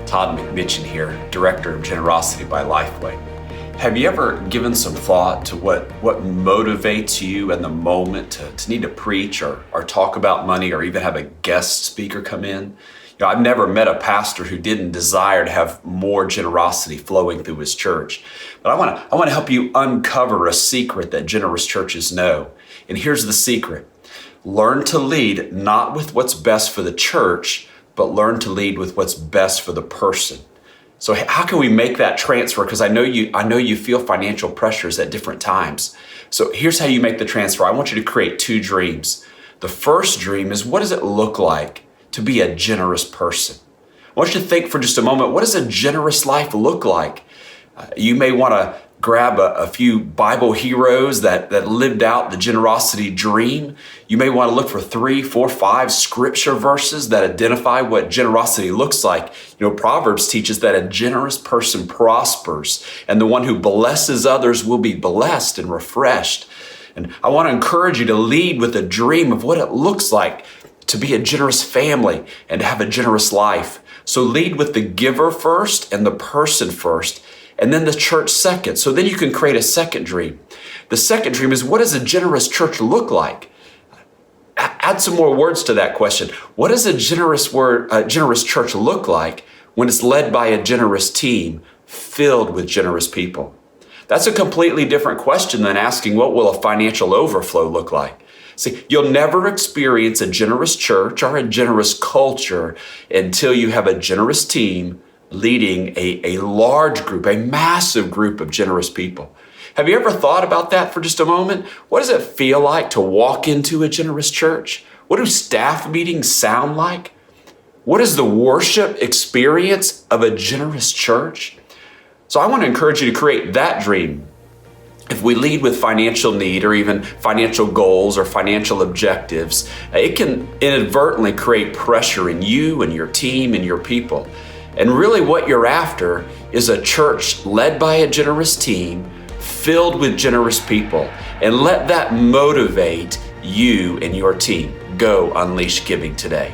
Todd here, Director of Generosity by LifeWay. Have you ever given some thought to what motivates you in the moment to need to preach or talk about money or even have a guest speaker come in? I've never met a pastor who didn't desire to have more generosity flowing through his church. But I want to help you uncover a secret that generous churches know. And here's the secret. Learn to lead not with what's best for the church, but learn to lead with what's best for the person. So how can we make that transfer? Because I know you feel financial pressures at different times. So here's how you make the transfer. I want you to create two dreams. The first dream is, what does it look like to be a generous person? I want you to think for just a moment, what does a generous life look like? You may want to grab a few Bible heroes that lived out the generosity dream. You may want to look for 3, 4, 5 scripture verses that identify what generosity looks like. Proverbs teaches that a generous person prospers, and the one who blesses others will be blessed and refreshed. And I want to encourage you to lead with a dream of what it looks like to be a generous family and to have a generous life. So lead with the giver first and the person first, and then the church second. So then you can create a second dream. The second dream is, what does a generous church look like? Add some more words to that question. What does a generous church look like when it's led by a generous team filled with generous people? That's a completely different question than asking, what will a financial overflow look like? See, you'll never experience a generous church or a generous culture until you have a generous team leading a large group, a massive group of generous people. Have you ever thought about that for just a moment? What does it feel like to walk into a generous church? What do staff meetings sound like? What is the worship experience of a generous church? So I want to encourage you to create that dream. If we lead with financial need or even financial goals or financial objectives, it can inadvertently create pressure in you and your team and your people. And really what you're after is a church led by a generous team, filled with generous people. And let that motivate you and your team. Go unleash giving today.